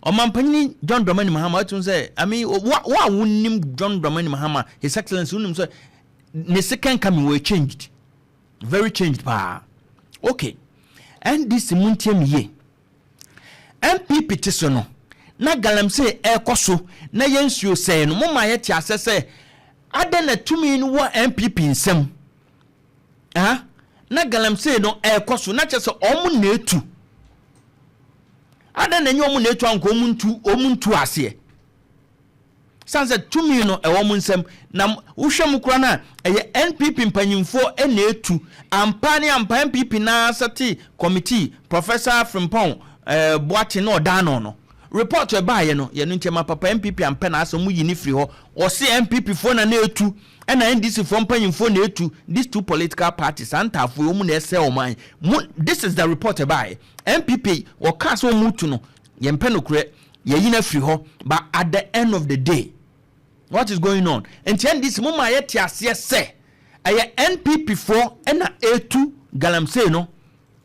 Omampani John Dramani Mahama to say, I mean, what wouldn't John Dramani Mahama, His Excellency, say, the second coming were changed. Very changed, pa. Okay. And this Muntium ye. NPP Tisono. Na Galamsey koso na yensuo say no mama yeti asese ada na tumi no wo NPP nsem na Galamsey no koso na chese omu na etu ada na nyomu na etu anko omuntu ase sanse tumi no ewo nsem na wohwem kura na NPP mpanyimfo na etu ampani NPP na sati committee Professor Frimpong Boakye no dano no report to buy no ye ntima papa NPP ampe na aso mu yini free ho o se NPP fo na etu and NDC fo mpanyimfo na etu these two political parties antafo mu na ese o man this is the report by NPP o kaso mutu no ye mpe no kure ye yina free ho but at the end of the day what is going on and NDC mu ma ye tiase se aye NPP fo na etu Galamsey no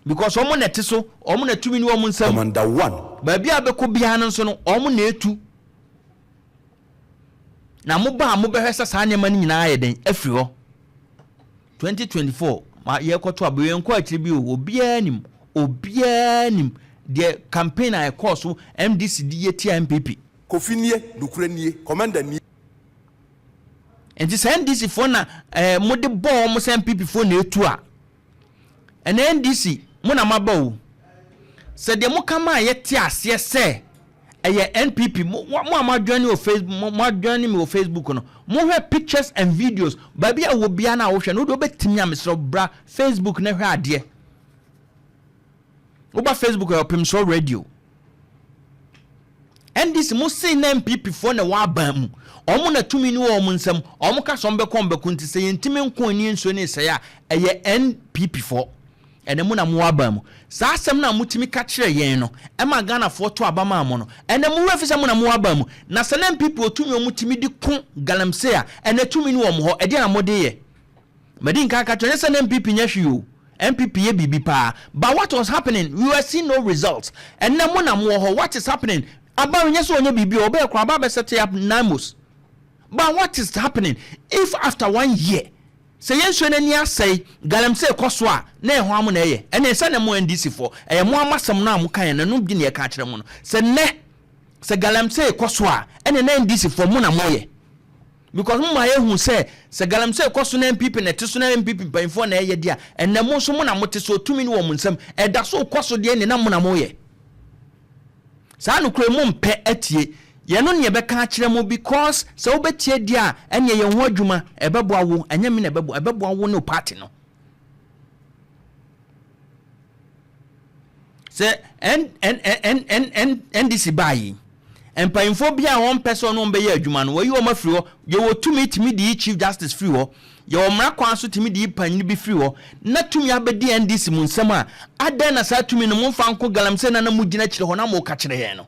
because omo nete so omo na tumi ni omo nsam Commander 1 ba bia be ko bia no so no omo na etu na mo ba mo be hwesa sa nyama ni nyina aye den afiri ho 2024 ma ye kwoto abewe nko akiri bi obia nim the campaign I course MDC di yeti MPP Kofi nie nukure nie Commander nie enti sa NDC fo na mo de bo mo sa MPP fo na etu a and NDC muna mabawo se de mo kama yeti ase se eye NPP mo amadwani o Facebook mo adwani me o Facebook no mo hwe pictures and videos ba bia wo bia na wo hwe no do betimi amesro bra Facebook na hwe ade wo ba Facebook e Opemsuo radio NDC mo say na MPP fo na wa ban mu omo na tumi ni wo mo nsam omo ka so mbe kombe kunti se yentimi nko ni nso ni se ya eye NPP fo ene mu na mu abam sa asem na mutimi ka kire yen no e ma Ghana fo to abama am no ene mu refisa mu na mu abam na selem people otumi omutimi di kun Galamsey a ene tumi ni wo mo ho e de na mode ye medin ka ka tone selem people nya hwi MPP ye bibi pa but what was happening we were seeing no results ene mu na mu ho what is happening aba nya so onya bibi obe kwa aba be set up namos but what is happening if after 1 year se yenso na ni asai Galamsey koso a na ehwa am na eye ene se na mo NDC fo eye mo amasam na am kan na no bi na e ka kire mo no se Galamsey koso a ene na NDC fo mo na mo ye because mo ma ye hu se Galamsey koso na MPP na teso na MPP panfo na eye dia ene mo so mo na mo teso tumi ni wo mo nsam e da so koso de ne na mo na mo ye sa no kure mo mpe atie ye no ne be ka kire mo because se wo betie dia enye ye ho adwuma ebebo awo enye me na ebebo awo no party no se NDC bayi empayinfo bia won person no be ye adwuma no we yo mafiri ho ye wo tumi di chief justice free ho ye wo mra kwan so timi di panyi bi free ho na tumi abedi NDC mu nsam a adan na sa tumi no mo fa nko Galamsey na mu gina kire ho na mo ka kire ye no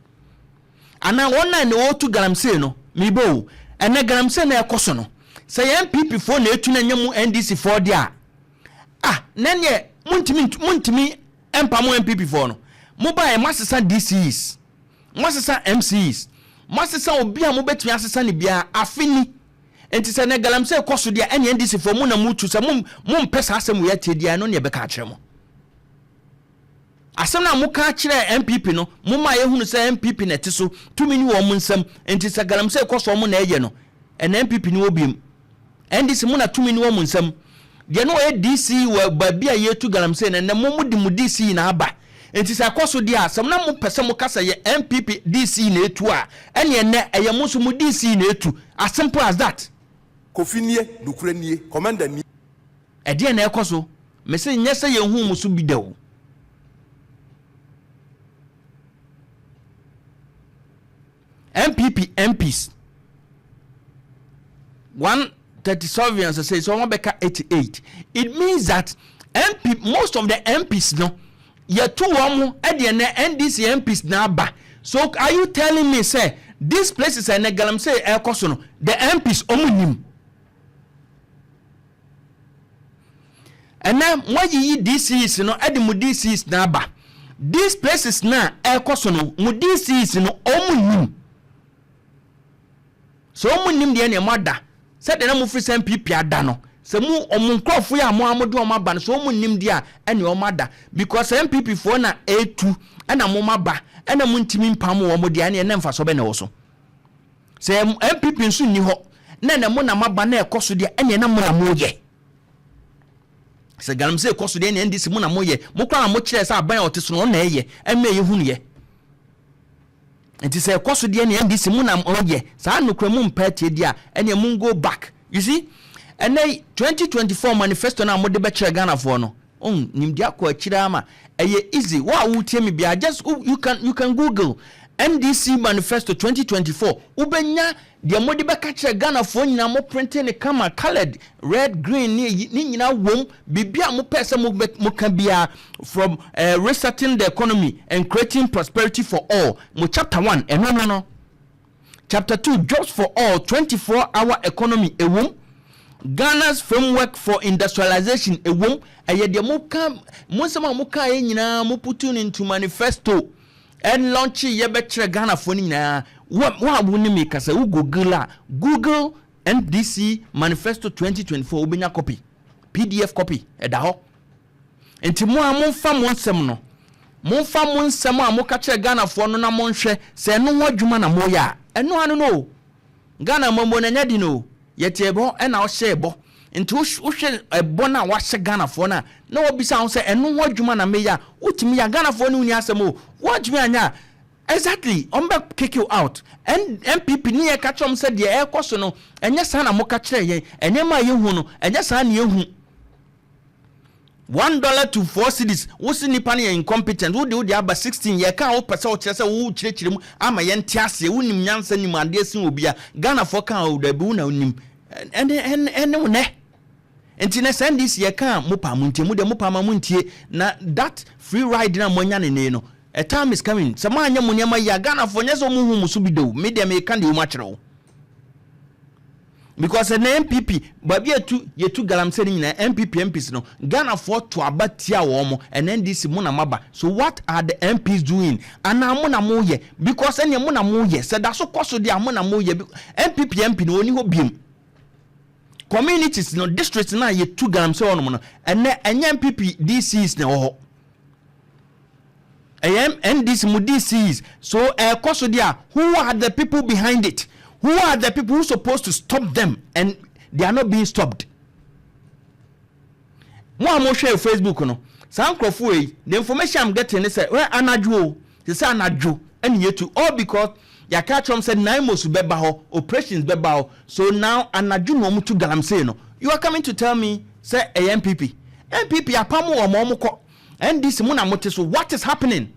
ana wona ne wotu Galamsey no mibo ene Galamsey na ekoso no se MPP fo na etu na nyemu NDC fo dia nene muntimi empa mo MPP fo no mo ba e masesa DCs masesa MCs masesa obi a mo betumi asesa ne bia afini enti se ne Galamsey ekoso dia ene NDC fo mo na mutu se mo mpesa asem ya tie dia no ne be ka kire mo asem na muka kire MPP no mumma ye hunu se MPP na teso tumi ni wo mu nsam enti se Galamsey koso mo na eye no en MPP ni obiem NDC mu na tumi ni wo mu nsam de no DC wa babia ye tu Galamsey na mu di mu DC na aba enti se koso di asem na mu pese mu kasa ye MPP DC na etu a ene ene eye mu so mu DC na etu as simple as that Kofi nie nukure nie Commander nie e de na ekoso me se nyese ye hu mu so bi dawo MPs 137 says so 88. It means that most of the MPs no ye two one e de na NDC MPs na ba. So are you telling me say this place is a Galamsey ekoso no the MPs omunim and now when you DCs no e de mu DCs na ba these places na ekoso no mu DCs no omunim so omunim de na mada said na mu free NPP ada no se mu omunkrofo ya mo amode o maba no so omunim de a ene o mada because NPP for na A2 ena mo maba ena mu ntimi mpam wo mo de ane na mfa so be na wo so se NPP nso ni ho na mo na maba na ekoso de ene na mo na mo ye se Galamsey ekoso de ene NDC mo na mo ye mo kwa mo kire se aban oteso no na ye eme ye hunu ye enti se ekoso de ene NDC mo na mo ye sa nokra mu mpa tie dia ene mo go back you see and 2024 manifesto na mo de be kire Ghana for no nimdia ko akira ama eye easy wa wutie me bia just you can google NDC manifesto 2024 ubenya de mo de be ka kire Ghana for nyina mo printing kama colored red green ni nyina wom bibia mo pese mo ka bia from resetting the economy and creating prosperity for all mo chapter 1 no chapter 2 jobs for all 24-hour economy ewom Ghana's framework for industrialization ewom eye de mo nsema mo ka nyina mo put into manifesto and launch ye be kire Ghana for nyina wa abuni me kasa u Google NDC manifesto 2024 ubenya copy PDF copy eda ho enti mo amfa mo nsem no mo fa mo nsem a mo ka kire Ghana for no na mo nhwe se no ho adwuma na mo ya eno anu no Ghana mo na nya di no yete ebo na o hye ebo nti wo hwe ebo na wa hye Ghana for na obisa ho se eno ho adwuma na me ya utimi ya Ghana for no uni asem o wo adwuma anya exactly ombe kick you out and NPP ni e ka chom se de e koso no enye sa na mo ka kire ye enye ma ye hu no enye sa na ye hu $1 to 4 cedis wo si nipa ne incompetent wo de aba 16 ye ka wo pese wo kire se wo kire mu ama ye ntiase wo nim nyansa nim ade sin obia Ghana for kan wo da bi wo na nim ene wo ne enti na send this ye kan mo pa mu ntie mu de mo pa ma mu ntie na that free ride na mo nya ne no a time is coming sama anya mo nyama ya Ghana for nyeso mo hu musu bido me de me kan de wo akere wo because an NPP babi yetu Galamsey nyina NPP MPs no Ghana for to abatia wo mo and NDC mo na maba so what are the MPs doing ana mo na mo ye because ene mo na mo ye se da so koso dia mo na mo ye NPP MP no oni ho biem communities no districts na yetu Galamsey wo no ene NPP DCs na ho NDC mu DCs so koso dia who are the people behind it? Who are the people who are supposed to stop them and they are not being stopped? Mo share Facebook no. San krofo the information I'm getting is where anadwo, they say anadwo and yetu all because ya catch from said 9 months beba ho operations beba ho so now anadwo no mutu Galamsey no. You are coming to tell me say a NPP apamu o mo ko and this mo na mote so what is happening?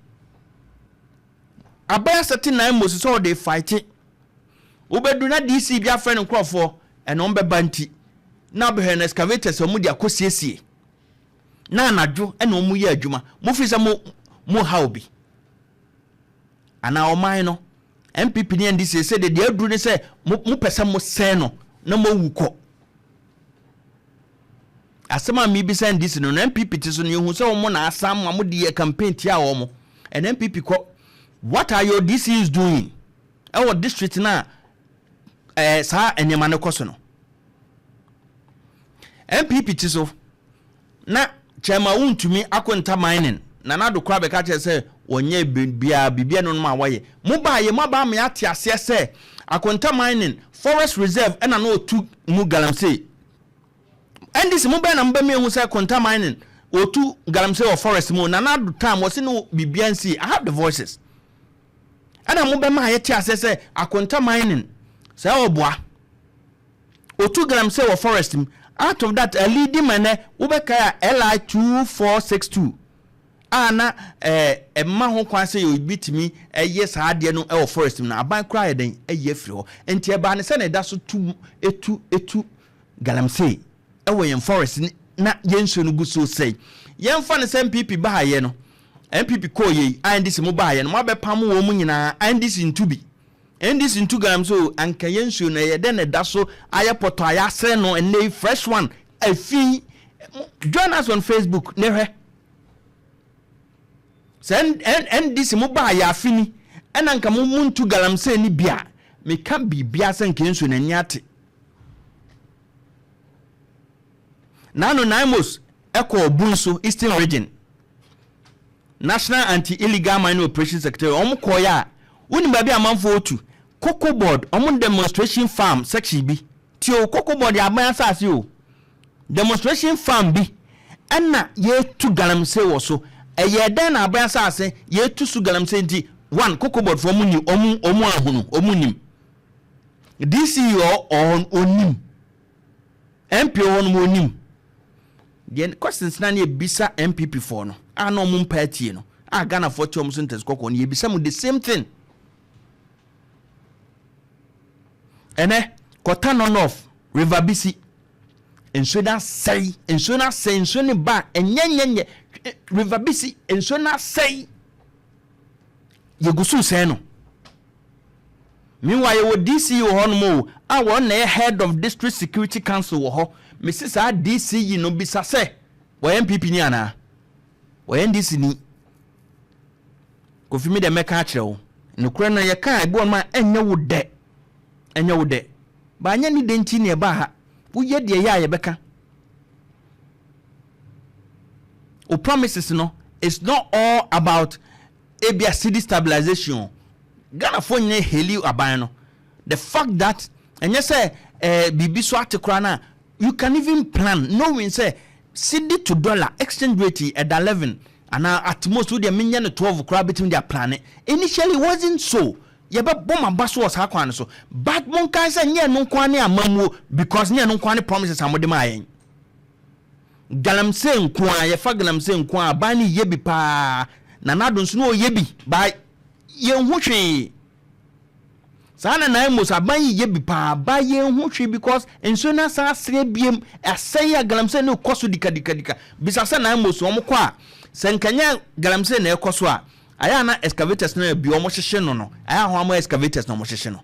Abaya 9 months so they fighting. Ubedu na DC bia friend nkrofo eno mbeba nti na be hen excavators omu dia kosiesie na anadwo eno mu ye adwuma mo fi se mo ha obi ana oman no MPP ni NDC say de aduru ne se mo pese mo sen no na mo wuko asema mi bi se NDC no MPP ti so ne hu se mo na asam mo de campaign tia wo mo and MPP ko what are your DCs doing our district na sa enyema ne koso no MPP ti so na chema untumi akonta mining na nado kwa be ka che se wonye bibia no ma waye mo ba ye mo ba me ate ase se akonta mining forest reserve na no otu mu Galamsey NDC mo ba na mba me hu se akonta mining otu Galamsey or forest mu na nado time wo se no bibia nsi I have the voices ana mo ba ma ye te ase se akonta mining say obwa otu Galamsey or forest out of that a leading man ubeka LI 2462 ana ma ho kwan say you beat me yes ade no e forest na aban cry den ye firi ho enti e ba ne se na da so etu Galamsey e wo yen forest na yenso no guso say yen fa ne MPP ba haye no MPP ko ye NDC mo ba haye no mo be pam wo mu nyina NDC ntubi NDC into Galamsey anka yensu na ye den da so ayepoto ayase no and fresh one afi join us on Facebook ne hwe Send NDC mo ba ya afini ena nka mo muntu Galamsey ni bia me ka bibia se nka nso na nyate nano naimos eko obunso Eastern Region National Anti-Illegal Mining Operations Secretary koya woni ba bia manfo otu Cocoa Board demonstration farm section bi ti o Cocoa Board ya ban asase o demonstration farm bi ena ye tu Galamsey wo so eye den na ban asase ye tu su Galamsey ndi one Cocoa Board for muni omu ahunu omunim DC on onim MP on onim the questions na bisa NPP for no no mum party no Ghana for chom sentence kokko no bisa mu the same thing ene kota non off River BC enso na say enso ne ba enyenyenye River BC enso na say yegusu say no meanwhile wo DC wo ho no mo won na head of district security council wo ho Mrs. DC yi no bisa se wo MPP ni ana wo NDC ni Kofi me de meka akire wo no kura na ye kan ebo ma enye wo de ba anya ni de nti ne ba ha wo ye de ya ye beka o promises no it's not all about Abia city stabilization Ghana for nye heli aban no the fact that enye say bibi so atekura na you can even plan knowing say cedi to dollar exchange rate at 11 and at most we dey menya no 12 kura between their planet initially wasn't so ye be bomb baso was ha kwan so but mon kan say nye no kwan ne amamuo because nye no kwan promises amode ma yen Galamsey nkwa ye fa Galamsey nkwa ba ni ye bi pa na nado nso no ye bi ba ye hwehwe sana na emos aban ye bi pa ba ye hwehwe because enso na sa sre biem asai ya Galamsey no koso dika bisa sa na emos omo kwa senkanya Galamsey na ekoso a aya na excavators na bi omo hyehye no aya ho amo excavators na omo hyehye no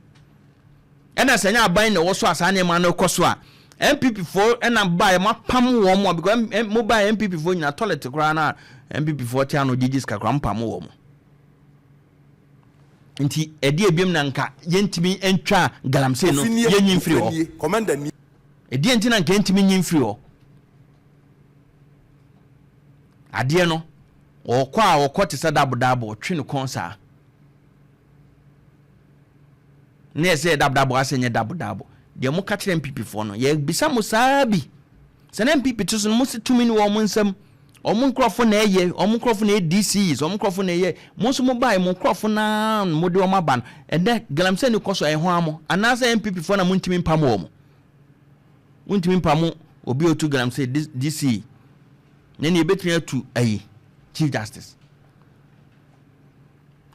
ena senya aban na wo so asa na ma na ekoso a MPP4 ena ba ma pam wo mo because mobile MPP4 nyina toilet kra na MPP4 tia no jijis kakra mpam wo mo nti edi ebiem na nka yentimi entwa Galamsey no yenyin free ho commander ni edi enti na nka yentimi nyin free ho ade no okwa te sadabodabo twe no konsa ne se dabodabo asenye dabodabo de mo ka kire MPP4 no ye bisa mo sabi se na MPP to so mo se tumi ni wo mo nsam omun krofo na eye omun krofo na DCs omun krofo na eye mo so mo bai mo krofo na mo de o maban ende Galamsey ni koso e ho amo anasa MPP4 na mo ntimi mpam wo mo ntimi mpam obi otu Galamsey DC ne ne betria tu ayi Chief Justice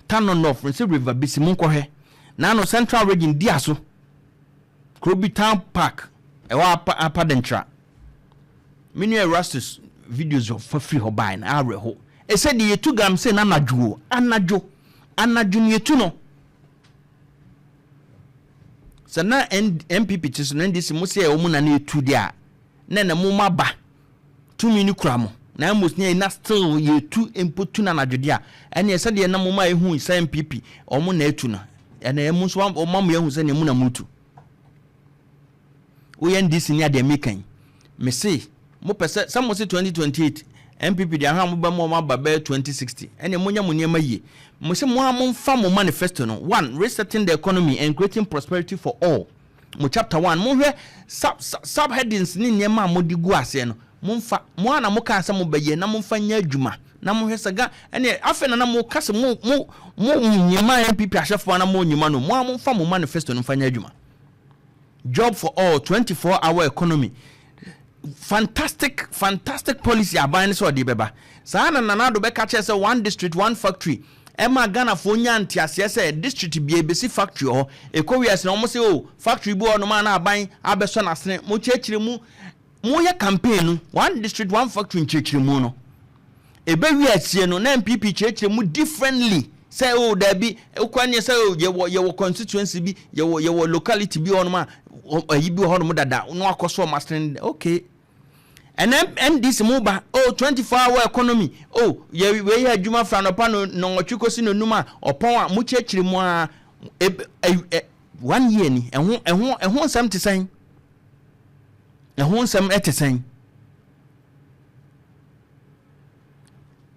Tano North River BC mo nkwohe na no Central Region diaso Krobi Town Park ewa apadentra mini Erastus videos of free ho buy na areho e said ye tu Galamsey na anajo ni etu no sana MPP tiso na ndisi mo se e omu na etu dia na mo maba 2 mini kramo na amos ne na still ye tu empotu na anajo dia ene e said ye na mo ma ehu sa MPP omu na etu na ene e mo so o ma mo ehu se ne mu na mutu we NDC ni ade mekan me say mo pese some say 2028 MPP dia ha mo ba mo ma ba 2060 ene mo nya mo niam yi mo se mo amfa mo manifesto no one resetting the economy and creating prosperity for all mo chapter 1 mo hwe sub headings ni niam mo digu ase no mo mfa mo ana mo kan se mo baye na mo mfa nya adwuma na mo hwe saga ene afa na mo kase mo nyima MPP ahwefo na mo nyima no mo mfa mo manifesto no mfa nya adwuma job for all 24-hour economy fantastic policy aban so de beba sana nanado be catch say one district one factory ema Ghana fo nya ntiase say district bi ebesi factory ho ekowiase na omo say o factory bi ono ma na aban abeso na sene mo chechire mu ye campaign one district one factory chechire mu no ebe wiase no na MPP chechire mu differently say oh there be ukwanye say oh ye constituency bi ye locality bi ono ma yi bi ho no dada no akoso master okay and NDC move 24-hour economy we hear adwuma fra no pa no otwikosi no numa opon mu chechiri mu a 1 year ni ehun nsam te san ehun nsam etesen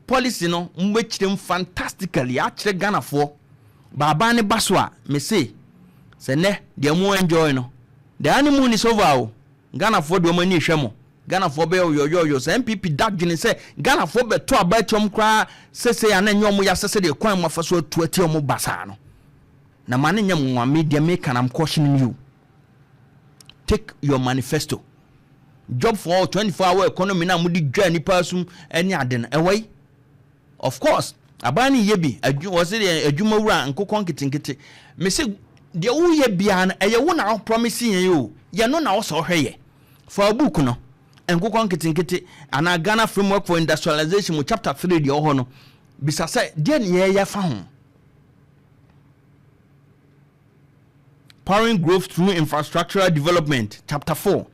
policy no mbechirem fantastically a kire Ghana fo baba ne baso a me say se ne de mu enjoy no the honeymoon is over Ghana fo de mo ni hwemo Ghana for be yo NPP that gene say Ghana for be to abatom kra sese ananyo mu ya sese de kwan mu afaso atuati omu basa no na mane nyam nwa media make and I'm cautioning you, take your manifesto job for 24-hour economy na mudi dwa ni pasum eni aden ewai of course abani yebi was it adwuma wura nkokon kitinkiti me say de wo ye bia na eye wo na promise yen yo ye no na wo so hweye for book no nkokon kitinkiti ana Ghana framework for industrialization mu chapter 3 de ho no bisa say de ne ye fa ho powering growth through infrastructural development chapter 4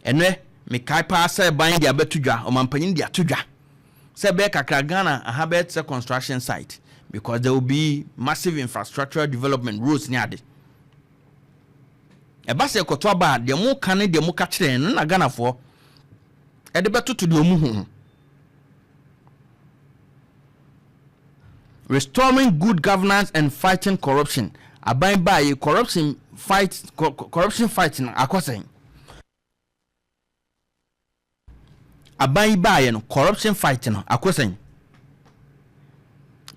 enwe me kai pa say ban dia betudwa o mampanyin dia tudwa say be kakra Ghana aha be construction site because there will be massive infrastructural development roads ni ade e ba say koto ba de mu kan de mu ka kire na Ghana for e de betutu de omu hu restoring good governance and fighting corruption aban ba ye corruption fighting akosen aban ba ye no corruption fighting akosen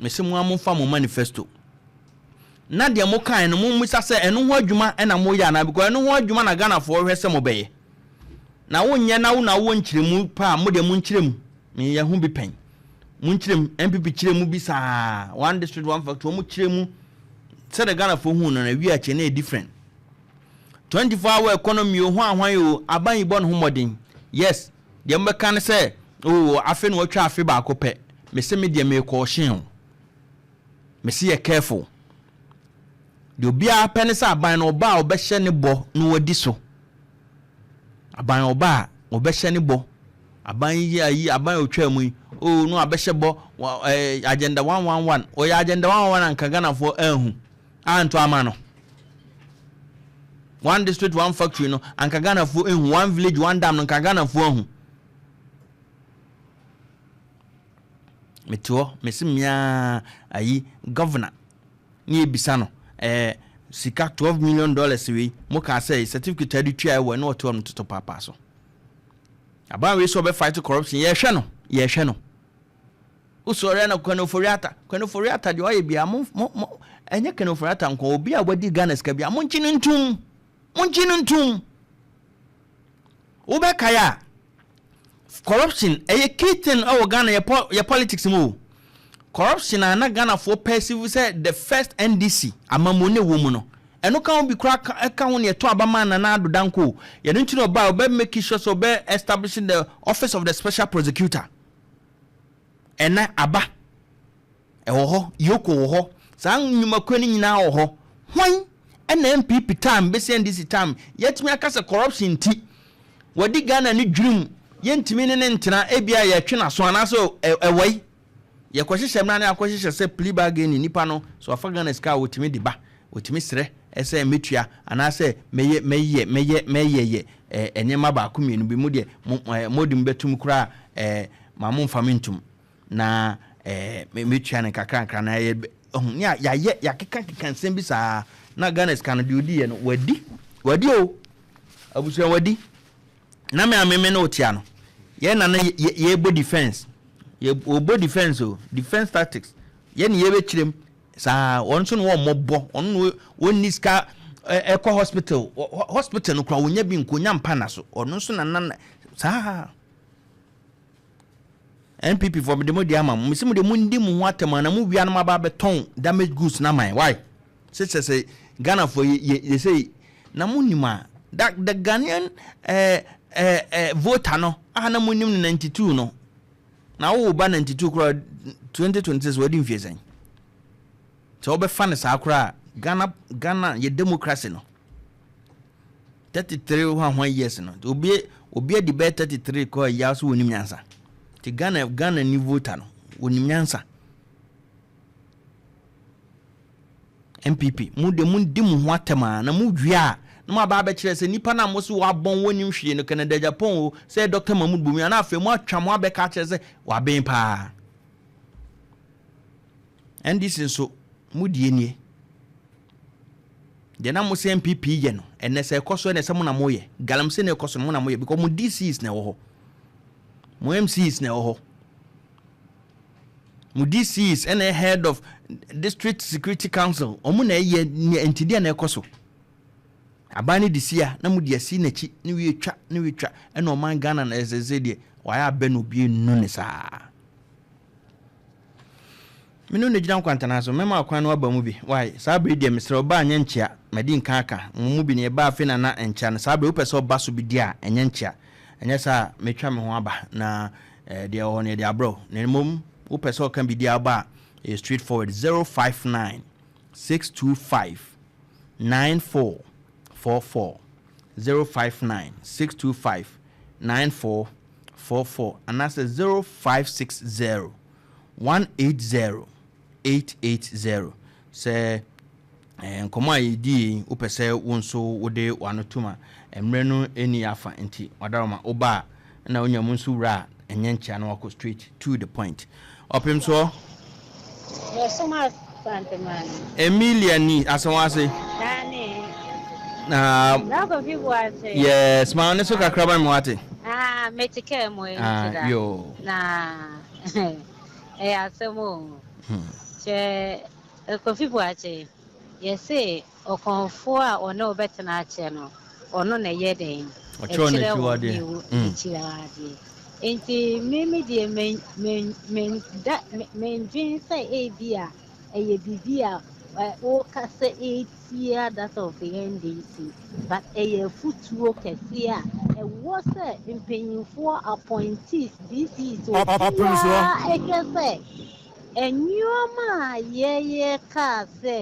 mesimu amfa mo manifesto na de mo kan no mo misa se eno ho adwuma na mo ya na because eno ho adwuma na Ghana for hwese mo beye na wonye na wo nkyiremu pa mo de mo nkyiremu me ya hu bi pen mo nkyiremu NPP kyiremu bi saa one district one factor mo kyiremu se de Ghana for hu no na wi a che na different 24-hour economy ho ahwan yo aban ibo no modern yes de mo kan se afi no atwa afi ba ko pe me se me de me caution me se careful de obia pene sa aban no ba obehye ne bo no wadi so aban oba obehye ne bo aban yi aban otwa mu no abehye bo agenda 111 oya agenda 111 anka Ghana for ehu anto amano one district one factory no anka Ghana for ehu one village one dam no anka Ghana for ehu meto mesimia ayi governor ni ebisa no sika $12 million we mo ka say certificate adi we no to am to papa so aba we so be fight corruption ye hwe no usore na kwano foriata de oye bia mo enye kwano foriata nko obi a wadi Ghana ska bia mo nchinu ntum ube kaya corruption eye kitten o Ghana ye politics mo corruption na Ghana for perceive say the first NDC amamone wo mu no eno kan bi kura ka ho ne to abama na ado danko ye no ntino ba obe make sure so be establishing the office of the special prosecutor ena aba wo ho yoko wo ho san nyuma kwani nyina wo ho hwan ena NPP time be NDC time yetimi akase corruption ti wadi Ghana ni dwum yentimi ne ntena ebia ye twena so anaso ewai ye kwahihye mna na akwahihye se plea bargain nipa no so afa Ghana ska wotimi di ba wotimi sre ese metua anase meye enyema ba ko mienu bi mu de modim betum kura mamu famintum na metua ne kakra na ye ya keka nsem bi saa na Ghana ska no de odi ye no wadi o abusu wadi na me ameme na otia no ye na ye bo defense ye obo defense defense tactics ye ni ye be kirem sa onso no mobo ono woni ska eco hospital no kwa wonya bi nkonya mpana so ono so na sa NPP for the modi ama misimu de mundi mu atema na mu wia na ba beton damage goods na man why say Ghana for ye say na munima that the Ghanaian voter no ana munim 92 no na wo ba 92 kura 2026 wedding fiesen so be fan sa kura Ghana ye democracy no 33 1 years no obi di bet 33 ko ya so wonim nyansa ti Ghana ni voter no wonim nyansa NPP mu di mu ho atema na mu dua na ma ba kire se nipa na mo so wabon wonim hwie no Canada Japan o say Dr. Mahmoud Bumi na afa mu atwa mo abeka kire se waben pa NDC so mu die nie de na mo se NPP ye no ene se ekoso ene se mo na mo ye Galamsey na ekoso mo na mo ye because mo DCs na wo ho mo MCs na wo ho mo DCs ene head of District Security Council omo na ye entity na ekoso abani disia na mo dia si na chi ni wi twa ene o man Ghana na ezeze de waya abenu bi nu ne saa minu ne gina Nkwantannanso mema akwan no aba mu bi why sabre dia mesre oba anya nchia madi nkanka mu bi ne ba afi na encha na sabre upese oba so bi dia anya nchia anya sa metwa me ho aba na dia ho ne dia bro ne mum upese o kan bi dia aba straight forward 059 625 9444 059 625 9444 and that's 0560 180 880 say nkoma idi upese wonso wode wanotuma emre no eni afa enti wadaroma oba na onyamu nso wura enyencha na wako straight to the point Opemsuo so much man Emilia ni asawase na Kofi Boakye yes ma ne so kakraba me wate metike mo yo na asemo che Kofi Boakye yese okonfo a ono betena ache no ono na yeden ocho na chiwade enti mimi die men dream say ebia eye bibia o kase etia that of the NDC but eye futuo kese a e wo se mpenyinfo appointees DC so Opemsuo ekese enyoma ye ka se